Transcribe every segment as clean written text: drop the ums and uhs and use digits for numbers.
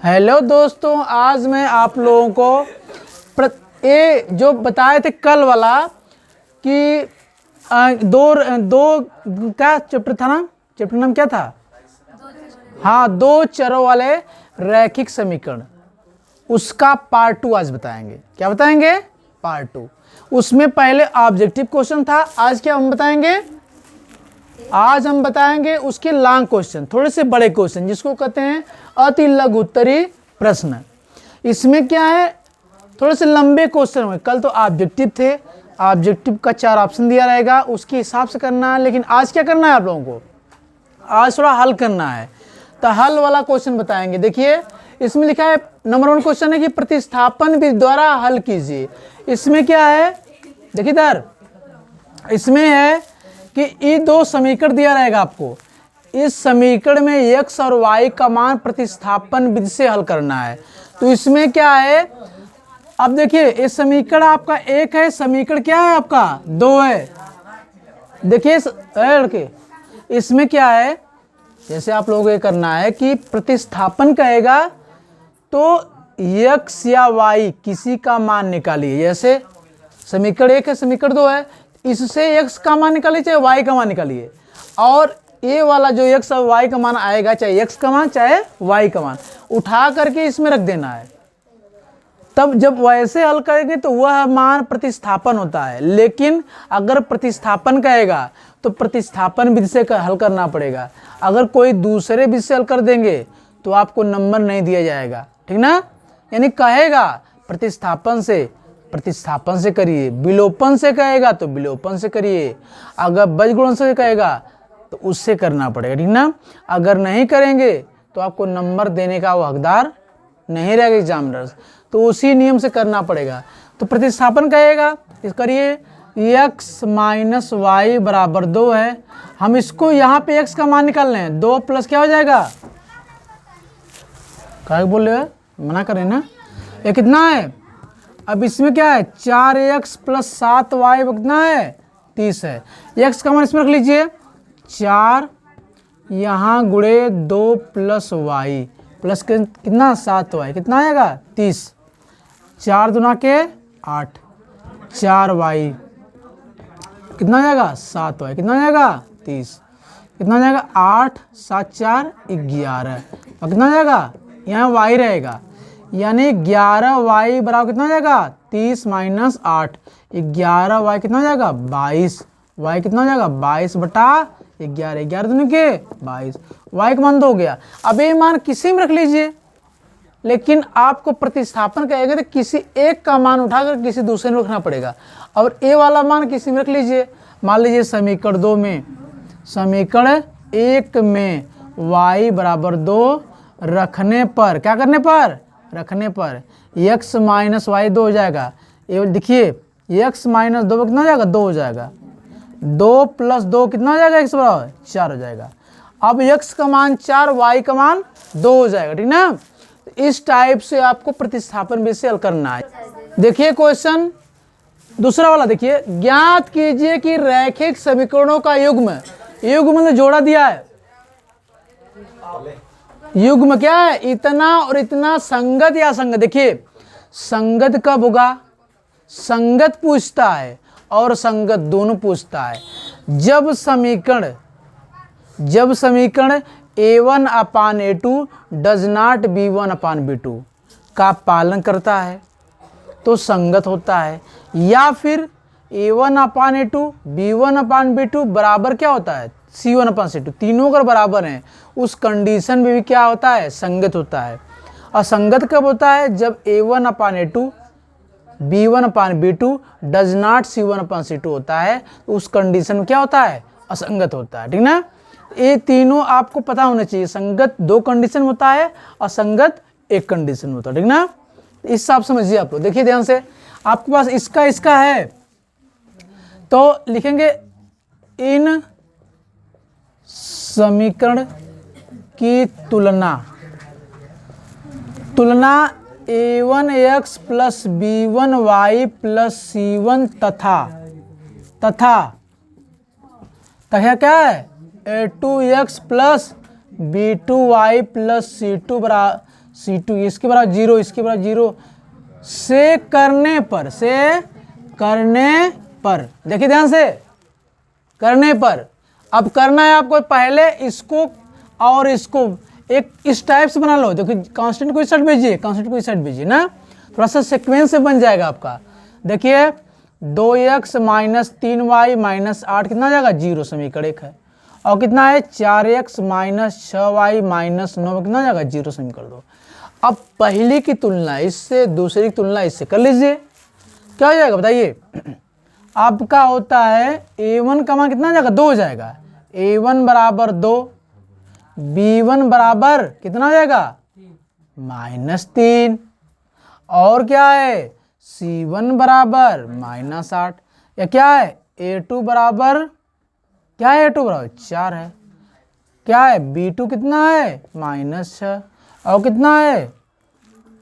Hello दोस्तों, आज मैं आप लोगों को ये जो बताए थे कल वाला कि दो क्या चैप्टर था ना, चैप्टर नाम क्या था? हाँ, दो चरों वाले रैखिक समीकरण, उसका पार्ट 2 आज बताएंगे। क्या बताएंगे? पार्ट 2। उसमें पहले ऑब्जेक्टिव क्वेश्चन था, आज क्या हम बताएंगे? आज हम बताएंगे उसके लॉन्ग क्वेश्चन, थोड़े से बड़े क्वेश्चन जिसको कहते हैं अति लघु उत्तरीय प्रश्न। इसमें क्या है, थोड़े से लंबे क्वेश्चन हुए। कल तो ऑब्जेक्टिव थे, ऑब्जेक्टिव का 4 ऑप्शन दिया रहेगा, उसके हिसाब से करना है। लेकिन आज क्या करना है आप लोगों को? आज थोड़ा हल करना है, तो हल वाला क्वेश्चन बताएंगे। देखिए इसमें लिखा है नंबर 1 क्वेश्चन है कि प्रतिस्थापन विधि द्वारा हल कीजिए। इसमें क्या है, देखिए इधर इसमें है कि ये दो समीकरण दिया रहेगा आपको। इस समीकरण में x और y का मान प्रतिस्थापन विधि से हल करना है। तो इसमें क्या है, अब देखिए ये समीकरण आपका 1 है, समीकरण क्या है आपका 2 है। देखिए लड़के, इसमें क्या है, जैसे आप लोगों को ये करना है कि प्रतिस्थापन कहेगा तो x या y किसी का मान निकालिए। जैसे समीकरण 1 है, समीकरण 2 है, इससे x का मान निकालिए चाहे y का मान निकालिए, और ये वाला जो x और y का मान आएगा, चाहे x का मान चाहे y का मान, उठा करके इसमें रख देना है। तब जब वैसे हल करेंगे तो वह मान प्रतिस्थापन होता है। लेकिन अगर प्रतिस्थापन कहेगा तो प्रतिस्थापन विधि से हल करना पड़ेगा। अगर कोई दूसरे विधि से हल कर देंगे तो आपको नंबर नहीं दिया जाएगा, ठीक ना। यानी कहेगा प्रतिस्थापन से करिए, विलोपन से कहेगा तो विलोपन से करिए, अगर बीजगुणन से कहेगा तो उससे करना पड़ेगा, ठीक ना। अगर नहीं करेंगे तो आपको नंबर देने का वो हकदार नहीं रहेगा एग्जामिनर्स, तो उसी नियम से करना पड़ेगा। तो प्रतिस्थापन कहेगा, इस करिए x माइनस वाई बराबर 2 है। हम इसको यहाँ पे x का मान निकाल लें, 2 प्लस क्या हो जाएगा, क्या बोल रहे हो, मना करें ना, ये कितना है। अब इसमें क्या है, 4x प्लस 7y कितना है, 30 है। x का मान इसमें रख लीजिए 4, यहाँ गुणे 2 प्लस y प्लस कितना 7y, कितना आएगा 30, 4 दूना के 8, 4y कितना जाएगा 7y, कितना जाएगा 30, कितना जाएगा 8, 7 4 11, और कितना जाएगा यहाँ y रहेगा, यानी 11y बराबर कितना जाएगा 30 माइनस 8, 11y कितना जाएगा 22, y कितना जाएगा 22 बटा 11, 11 दूनी के 22, y का मान 2 हो गया। अब ये मान किसी में रख लीजिए, लेकिन आपको प्रतिस्थापन कहेगा तो किसी एक का मान उठाकर किसी दूसरे में रखना पड़ेगा। और ए वाला मान किसी में रख लीजिए, मान लीजिए समीकरण 2 में, समीकरण 1 में y बराबर 2 रखने पर, क्या करने पर, रखने पर x माइनस वाई 2 हो जाएगा। ये देखिए x माइनस 2 कितना हो जाएगा 2 हो जाएगा, 2 प्लस 2 कितना हो जाएगा x बराबर 4 हो जाएगा। अब x का मान 4, y का मान 2 हो जाएगा, ठीक ना। इस टाइप से आपको प्रतिस्थापन विधि से हल करना है। देखिए क्वेश्चन दूसरा वाला, देखिए ज्ञात कीजिए कि रैखिक समीकरणों का युग्म, युग्म मतलब जोड़ा दिया है, युग्म क्या है, इतना और इतना संगत या असंगत। देखिए संगत कब होगा, संगत पूछता है और संगत दोनों पूछता है जब समीकरण a1 upon a2 does not b1 upon b2 का पालन करता है तो संगत होता है, या फिर a1 अपान a2 b1 अपान b2 बराबर क्या होता है c1 अपान c2, तीनों अगर बराबर हैं उस कंडीशन में भी क्या होता है, संगत होता है। असंगत कब होता है, जब a1 upon a2 b1 upon b2 does not c1 upon c2 होता है, तो उस कंडीशन में क्या होता है, असंगत होता है, ठीक ना। ये तीनों आपको पता होना चाहिए, संगत 2 कंडीशन होता है, असंगत 1 कंडीशन होता है, ठीक ना। इस हिसाब समझिए आप लोग। देखिए ध्यान से, आपके पास इसका है तो लिखेंगे इन समीकरण की तुलना a1x plus b1y plus c1 तथा क्या है a2x plus b2y plus c2 C2, इसके बराबर 0, इसके बराबर 0 से करने पर देखिए ध्यान से, करने पर। अब करना है आपको, पहले इसको और इसको एक इस टाइप से बना लो। देखिए कांस्टेंट को इस साइड भेजिए, कांस्टेंट को इस साइड भेजिए ना, थोड़ा सा सीक्वेंस से बन जाएगा आपका। देखिए 2x माइनस 3y माइनस 8 कितना आ जाएगा 0, समीकरण 1 है। और कितना है 4x माइनस 6y माइनस 9 कितना आ जाएगा 0, समीकरण 2। अब पहली की तुलना इससे, दूसरी की तुलना इससे कर लीजिए, क्या हो जाएगा बताइए। आपका होता है a1 का मान कितना आ जाएगा 2 हो जाएगा, a1 बराबर 2, b1 बराबर कितना आ जाएगा -3, और क्या है c1 बराबर -8, या क्या है a2 बराबर, क्या है a2 बराबर 4 है, क्या है b2 कितना है -6, और कितना है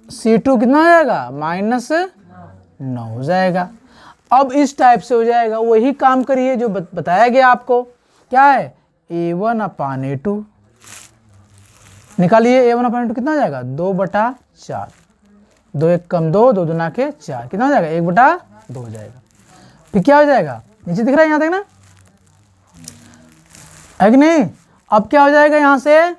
c2 कितना आ जाएगा -9 हो जाएगा। अब इस टाइप से हो जाएगा, वही काम करिए जो बताया गया आपको। क्या है a1/a2 निकालिए, a1/a2 कितना आ जाएगा 2/4, 2 1 कम 2, 2 दूना के 4 कितना हो जाएगा 1/2 हो जाएगा। फिर क्या हो जाएगा, नीचे दिख रहा है यहाँ तक ना, है कि नहीं। अब क्या हो जाएगा यहाँ से,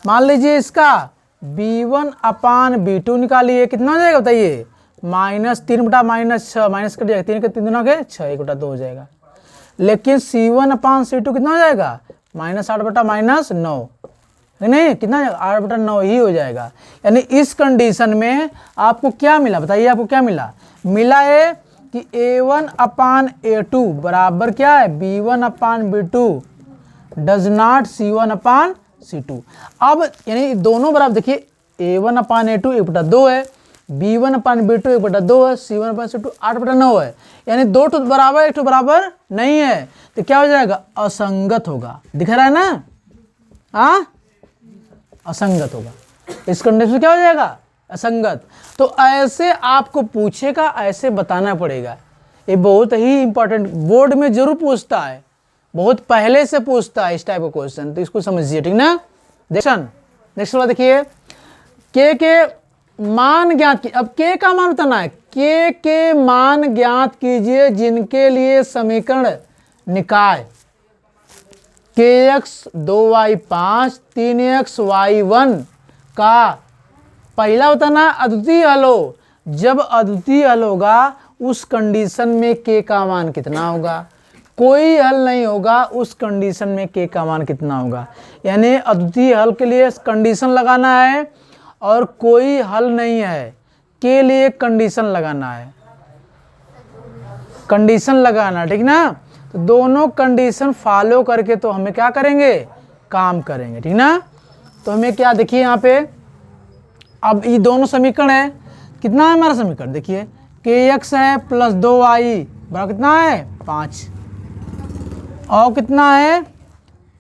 मान लीजिए इसका b1/b2 निकालिए, कितना हो जाएगा बताइए -3/-6, माइनस कट जाएगा, 3 के 3 दूना के 6, 1/2 हो जाएगा। लेकिन c1/c2 कितना हो जाएगा -8/-9, नहीं कितना 8/9 ही हो जाएगा। यानी इस कंडीशन में आपको क्या मिला बताइए, आपको क्या मिला, मिला है कि a1/a2 बराबर क्या है b1/b2 डज नॉट c1/c2। अब यानी दोनों बराबर, देखिए a1/a2 1/2 है, b1/b2 1/2 है, c1/c2 8/9 है, यानी 2 तो बराबर 1 तो बराबर नहीं है, तो क्या हो जाएगा असंगत होगा। दिख रहा है ना, हाँ असंगत होगा। इस कंडीशन में क्या हो जाएगा असंगत। तो ऐसे आपको पूछेगा, ऐसे बताना पड़ेगा। ये बहुत ही इंपॉर्टेंट, बोर्ड में जरूर पूछता है, बहुत पहले से पूछता है इस टाइप का क्वेश्चन, तो इसको समझिए ठीक ना। नेक्स्ट वाला देखिए, के मान ज्ञात की। अब के का मान बताना है, के मान ज्ञात कीजिए जिनके लिए समीकरण निकाय kx 2y 5 3x y 1 का पहला बताना अद्वितीय हल हो। जब अद्वितीय हल होगा उस कंडीशन में के का मान कितना होगा, कोई हल नहीं होगा उस कंडीशन में के का मान कितना होगा। यानी अद्वितीय हल के लिए कंडीशन लगाना है और कोई हल नहीं है के लिए कंडीशन लगाना है, कंडीशन लगाना, ठीक ना। तो दोनों कंडीशन फॉलो करके तो हमें क्या करेंगे, काम करेंगे, ठीक ना। तो हमें क्या देखिए यहाँ पे, अब ये दोनों समीकरण है, कितना है हमारा समीकरण देखिए, kx है प्लस 2y बराबर कितना है 5, और कितना है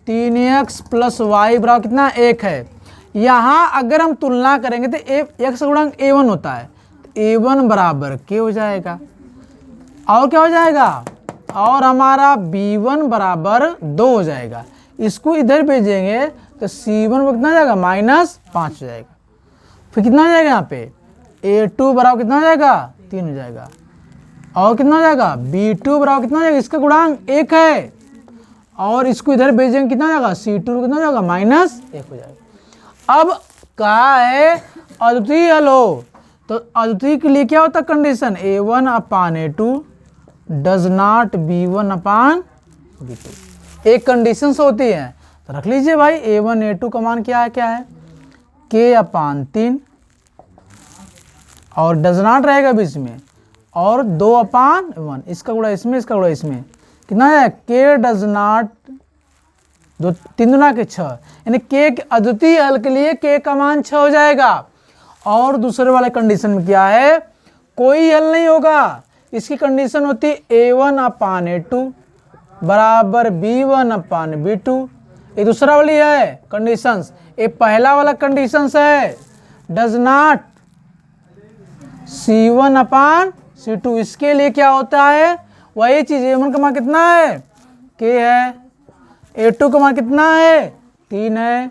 3x प्लस y बराबर कितना 1 है। यहाँ अगर हम तुलना करेंगे तो x गुणक a1 होता है, तो a1 बराबर k हो जाएगा, और क्या हो जाएगा, और हमारा b1 बराबर 2 हो जाएगा। इसको इधर भेजेंगे तो c1 पर कितना जाएगा -5 हो जाएगा। फिर कितना हो जाएगा यहाँ पे a2 बराबर कितना हो जाएगा 3 हो जाएगा, और कितना हो जाएगा b2 बराबर कितना हो जाएगा, इसका गुणांक 1 है, और इसको इधर भेजेंगे कितना हो जाएगा c2 कितना हो जाएगा -1 हो जाएगा। अब कहा है अद्वितीय हल हो, तो अद्वितीय के लिए क्या होता है condition, a1/a2 does not b1/b2। एक कंडीशन होती है, तो रख लीजिए भाई a1 a2 का मान क्या है k/3, और डज नॉट रहेगा बीच में, और 2/1, इसका गुणा इसमें, इसका गुणा इसमें, कितना है k डज नॉट 3 दूना के 6, यानी के अद्वितीय हल के लिए के का मान 6 हो जाएगा। और दूसरे वाले कंडीशन में क्या है, कोई हल नहीं होगा, इसकी कंडीशन होती है a1/a2 बराबर b1/b2। ये दूसरा वाली है कंडीशंस, ये पहला वाला कंडीशंस है डज नॉट c1/c2। इसके लिए क्या होता है, वही चीज, a1 का मान कितना है k है, a2 का मान कितना है 3 है,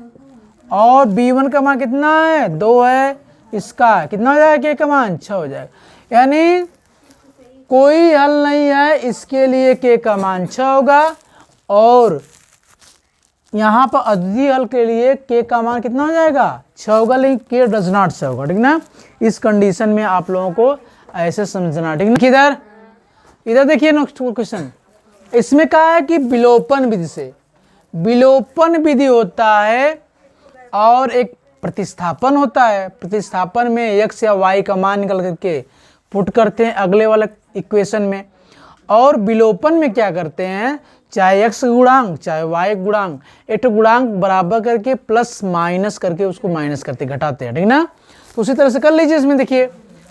और b1 का मान कितना है 2 है, इसका कितना हो जाएगा k का मान 6 हो जाएगा। यानी कोई हल नहीं है, इसके लिए k का मान 6 होगा और यहाँ पर अद्वितीय हल के लिए k का मान कितना हो जाएगा 6 होगा, लेकिन k डज नॉट 6 होगा, ठीक ना। इस कंडीशन में आप लोगों को ऐसे समझना, ठीक ना। इधर इधर देखिए नेक्स्ट क्वेश्चन, इसमें कहा है कि विलोपन विधि से, विलोपन विधि होता है और एक प्रतिस्थापन होता है। प्रतिस्थापन में x या y का मान निकल करके पुट करते हैं अगले वाले इक्वेशन में, और विलोपन में क्या करते हैं, चाहे x गुणांक चाहे y गुणांक, एक गुणांक बराबर करके प्लस माइनस करके उसको माइनस करते घटाते हैं, ठीक ना। तो उसी तरह से कर लीजिए। इसमें देखिए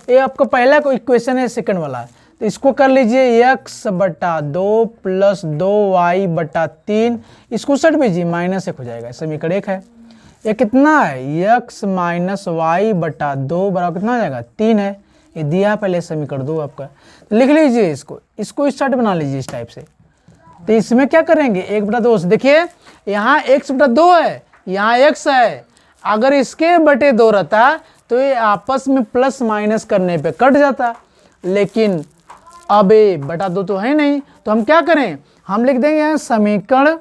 ये आपका पहला कोई इक्वेशन है, सेकंड वाला, तो इसको कर लीजिए x बटा 2 प्लस 2y बटा 3, इसको सट भेजिए माइनस 1 हो जाएगा, समीकरण 1 है। ये कितना है x माइनस वाई बटा 2 बराबर कितना हो जाएगा 3 है, ये दिया पहले समीकरण 2 आपका। तो लिख लीजिए इसको स्टार्ट बना लीजिए इस टाइप से। तो इसमें क्या करेंगे 1 बटा 2 से, देखिए यहाँ x बटा 2 है, यहाँ x है, अगर इसके बटे 2 रहता तो ये आपस में प्लस माइनस करने पे कट जाता, लेकिन अब ये बटा 2 तो है नहीं, तो हम क्या करें, हम लिख देंगे यहाँ समीकरण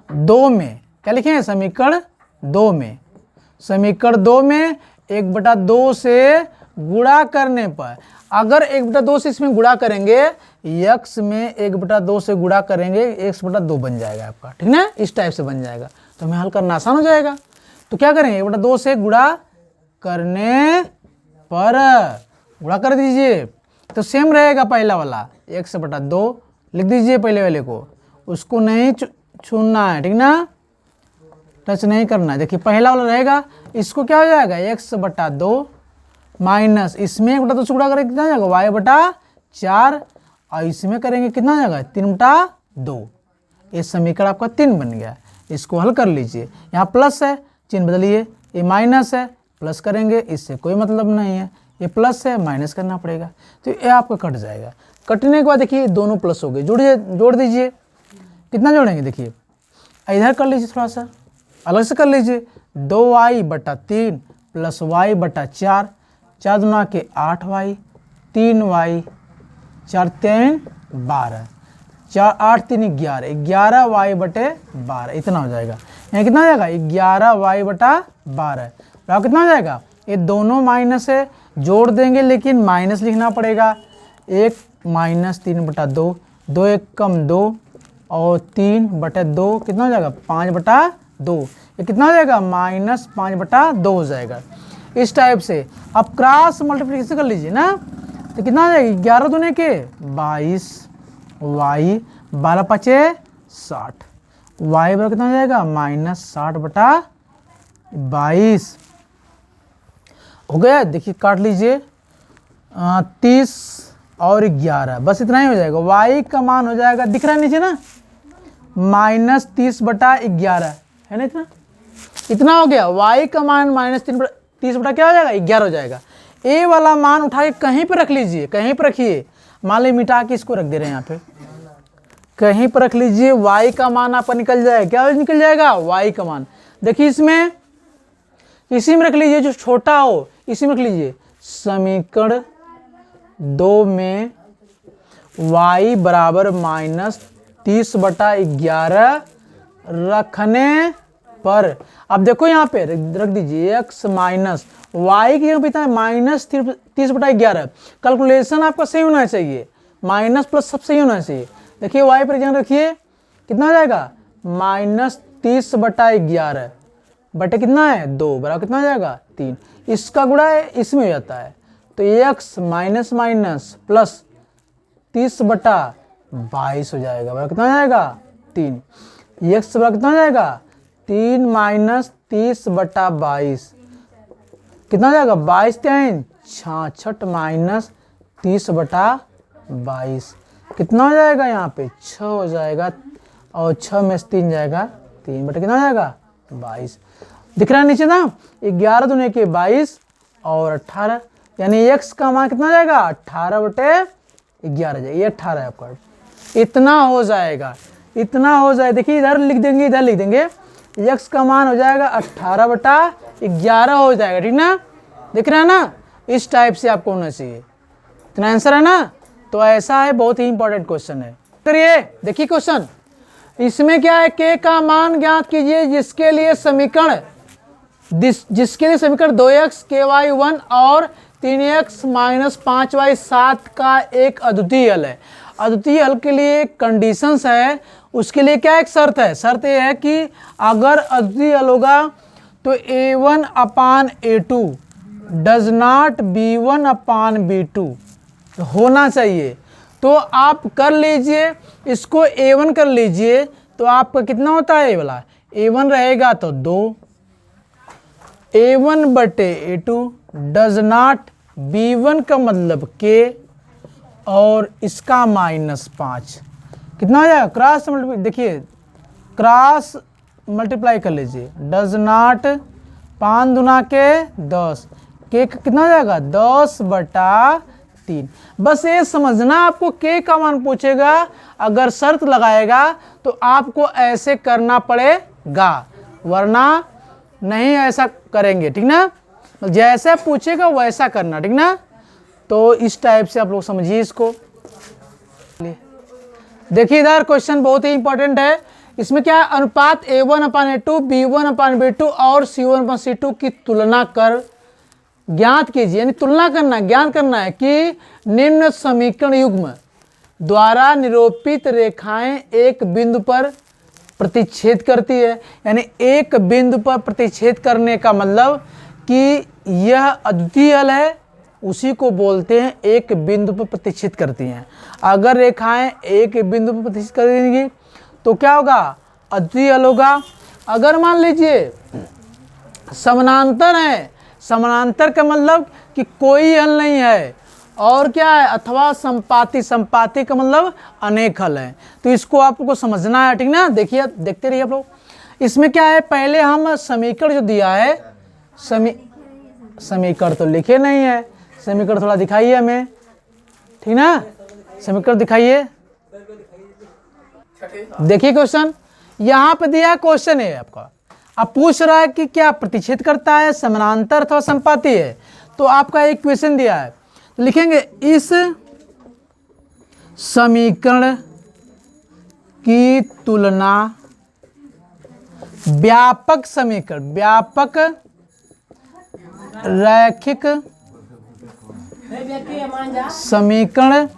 2 में, क्या लिखें समीकरण 2 में, समीकरण 2 में 1 बटा 2 से गुणा करने पर, अगर 1 बटा 2 से इसमें गुणा करेंगे, x में 1 बटा 2 से गुणा करेंगे x बटा 2 बन जाएगा आपका, ठीक ना, इस टाइप से बन जाएगा, तो हमें हल करना आसान हो जाएगा। तो क्या करेंगे 1 बटा 2 से गुणा करने पर गुणा कर दीजिए, तो सेम रहेगा पहला वाला x बटा 2 लिख दीजिए पहले वाले को, उसको नहीं छूना है, ठीक ना, टच नहीं करना है। देखिए पहला वाला रहेगा, इसको क्या हो जाएगा x बटा 2 माइनस इसमें 1 बटा 2 से गुणा करेंगे कितना जाएगा y बटा 4, और इसमें करेंगे कितना जाएगा 3 बटा 2, ये समीकरण आपका 3 बन गया। इसको हल कर लीजिए, यहाँ प्लस है चिन्ह बदलिए, ये माइनस है प्लस करेंगे, इससे कोई मतलब नहीं है, ये प्लस है माइनस करना पड़ेगा, तो ये आपका कट जाएगा। कटने के बाद देखिए दोनों प्लस हो गए, जोड़ दीजिए, कितना जोड़ेंगे देखिए इधर कर लीजिए, थोड़ा सा अलग से कर लीजिए, 2y बटा 3 प्लस y बटा 4, 4 दूना के 8y, 3y, 4 3 12, 4 8 3 11, 11y बटे 12, इतना हो जाएगा। यहाँ कितना हो जाएगा 11y बटा 12, बराबर कितना हो जाएगा, ये दोनों माइनस है, जोड़ देंगे लेकिन माइनस लिखना पड़ेगा, 1 माइनस 3 बटा 2, 2 1 कम 2 और 3 बटे 2 कितना हो जाएगा 5 बटा 2, ये कितना हो जाएगा माइनस 5 बटा 2 हो जाएगा। इस टाइप से अब क्रॉस मल्टीप्लिकेशन कर लीजिए ना, तो कितना हो जाएगा 11 दूने के 22, y 12 पचे 60, y बराबर कितना हो जाएगा माइनस 60 बटा 22 हो गया। देखिए काट लीजिए 30 और 11, बस इतना ही हो जाएगा, y का मान हो जाएगा, दिख रहा है नीचे ना, माइनस 30 बटा 11 है ना, इतना हो गया। y का मान माइनस 30 बटा क्या हो जाएगा 11 हो जाएगा। a वाला मान उठा के कहीं पर रख लीजिए, कहीं पर रखिए, मान ली मिटा के इसको रख दे रहे हैं यहाँ पे, कहीं पर रख लीजिए, y का मान आपका निकल जाएगा, क्या निकल जाएगा y का मान। देखिए इसमें इसी में रख लीजिए, जो छोटा हो इसी में रख लीजिए, समीकरण 2 में y बराबर माइनस 30 बटा 11 रखने पर, अब देखो यहाँ पे रख दीजिए x माइनस वाई की जगह है माइनस 30 बटा 11, कैलकुलेशन आपका सही होना चाहिए, माइनस प्लस सब सही होना चाहिए। देखिए y पर जगह रखिए, कितना हो जाएगा माइनस 30 बटा 11 बटे कितना है 2, बराबर कितना हो जाएगा 3, इसका गुणा है इसमें हो जाता है, तो x माइनस माइनस प्लस 30 बटा 22 हो जाएगा, बराबर कितना हो जाएगा 3, x बराबर कितना हो जाएगा 3 माइनस 30 बटा 22 कितना हो जाएगा 22 3 66 माइनस 30 बटा 22 कितना हो जाएगा, यहाँ पे 6 हो जाएगा, और 6 में से 3 जाएगा 3 बटे कितना हो जाएगा 22, दिख रहा है नीचे ना, 11 दूने के 22 और 18, यानी x का मान कितना जाएगा 18 बटे 11 जाएगा, ये 18 है आपका, इतना हो जाएगा, इतना हो जाए। देखिए इधर लिख देंगे, इधर लिख देंगे, x का मान हो जाएगा 18/11 हो जाएगा, ठीक ना, दिख रहा है ना, इस टाइप से आपको होना चाहिए। इतना आंसर है ना, तो ऐसा है, बहुत ही इंपॉर्टेंट क्वेश्चन है। करिए, देखिए क्वेश्चन, इसमें क्या है, k का मान ज्ञात कीजिए जिसके लिए समीकरण 2x ky 1 और 3x - 5y 7 का एक अद्वितीय हल है। अद्वितीय हल के लिए कंडीशंस है, उसके लिए क्या एक शर्त है, शर्त यह है कि अगर अद्वितीय हल होगा तो a1/a2 डज नॉट b1/b2 होना चाहिए। तो आप कर लीजिए, इसको a1 कर लीजिए, तो आपका कितना होता है, ये वाला a1 रहेगा तो 2, a1/a2 डज नॉट b1 का मतलब k और इसका -5 कितना हो जाएगा, क्रॉस मल्टीप्लाई, देखिए क्रॉस मल्टीप्लाई कर लीजिए, डज नॉट 5 दूना के 10, के कितना हो जाएगा 10/3। बस ये समझना, आपको के का मान पूछेगा, अगर शर्त लगाएगा तो आपको ऐसे करना पड़ेगा, वरना नहीं ऐसा करेंगे, ठीक ना, जैसा पूछेगा वैसा करना, ठीक ना। तो इस टाइप से आप लोग समझिए इसको। देखिए इधर क्वेश्चन बहुत ही इंपॉर्टेंट है, इसमें क्या है, अनुपात a1/a2 b1/b2 और c1/c2 की तुलना कर ज्ञात कीजिए, यानी तुलना करना, ज्ञात करना है कि निम्न समीकरण युग्म द्वारा निरूपित रेखाएं एक बिंदु पर प्रतिच्छेद करती है। यानी एक बिंदु पर प्रतिच्छेद करने का मतलब कि यह अद्वितीय हल है, उसी को बोलते हैं एक बिंदु पर प्रतिच्छेद करती हैं। अगर रेखाएं एक बिंदु पर प्रतिच्छेद करेंगी तो क्या होगा, अद्वितीय हल होगा। अगर मान लीजिए समानांतर है, समानांतर का मतलब कि कोई हल नहीं है, और क्या है, अथवा संपाती, संपाती का मतलब अनेक हल है। तो इसको आपको समझना है, ठीक ना। देखिए, देखते रहिए आप लोग। इसमें क्या है, पहले हम समीकरण जो दिया है, समीकरण तो लिखे नहीं है, समीकरण थोड़ा दिखाइए हमें, ठीक ना, समीकरण दिखाइए। देखिए क्वेश्चन यहाँ पे दिया क्वेश्चन है आपका, अब पूछ रहा है कि क्या प्रतिच्छेद करता है, समानांतर अथवा संपाती है। तो आपका एक क्वेश्चन दिया है, तो लिखेंगे इस समीकरण की तुलना व्यापक समीकरण, व्यापक रैखिक समीकरण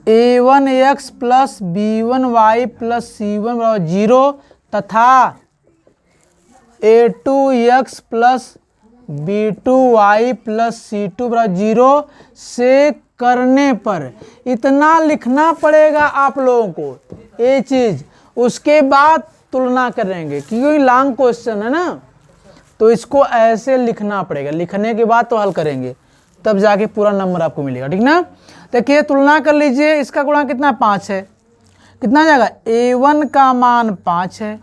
a1x + b1y + c1 0 तथा a2x + b2y + c2 0 से करने पर इतना लिखना पड़ेगा आप लोगों को, ये चीज़, उसके बाद तुलना करेंगे, क्योंकि लॉन्ग क्वेश्चन है ना, तो इसको ऐसे लिखना पड़ेगा, लिखने के बाद तो हल करेंगे, तब जाके पूरा नंबर आपको मिलेगा, ठीक ना। देखिए तुलना कर लीजिए, इसका गुणा कितना 5 है, कितना जाएगा, a1 का मान 5 है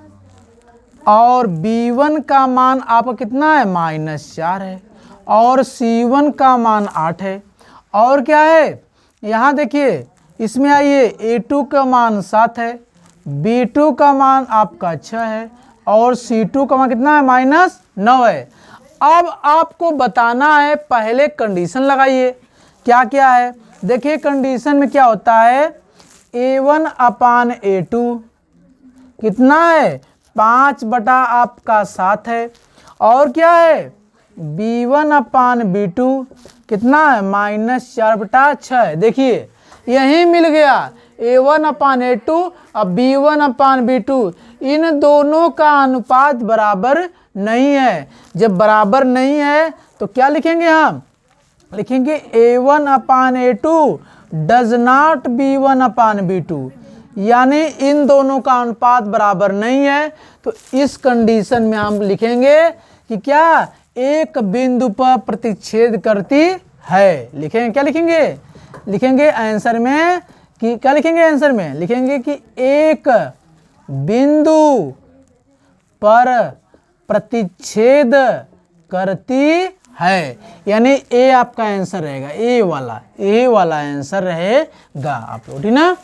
और b1 का मान आपका कितना है -4 है और c1 का मान 8 है। और क्या है, यहाँ देखिए इसमें आइए, a2 का मान 7 है, b2 का मान आपका 6 है और c2 का मान कितना है -9 है। अब आपको बताना है, पहले कंडीशन लगाइए, क्या क्या है। देखिए कंडीशन में क्या होता है, a1/a2 कितना है 5/7 है, और क्या है b1/b2 कितना है -4/6 है। देखिए यही मिल गया, a1/a2 और b1/b2, इन दोनों का अनुपात बराबर नहीं है। जब बराबर नहीं है तो क्या लिखेंगे, हम लिखेंगे a1/a2 डज नॉट b1/b2, यानी इन दोनों का अनुपात बराबर नहीं है। तो इस कंडीशन में हम लिखेंगे कि क्या, एक बिंदु पर प्रतिच्छेद करती है। लिखेंगे, क्या लिखेंगे, लिखेंगे आंसर में कि क्या लिखेंगे, आंसर में लिखेंगे कि एक बिंदु पर प्रतिच्छेद करती है, यानी ए आपका आंसर रहेगा, ए वाला आंसर रहेगा आप लोग, ठीक ना।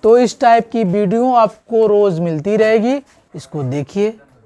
तो इस टाइप की वीडियो आपको रोज मिलती रहेगी, इसको देखिए।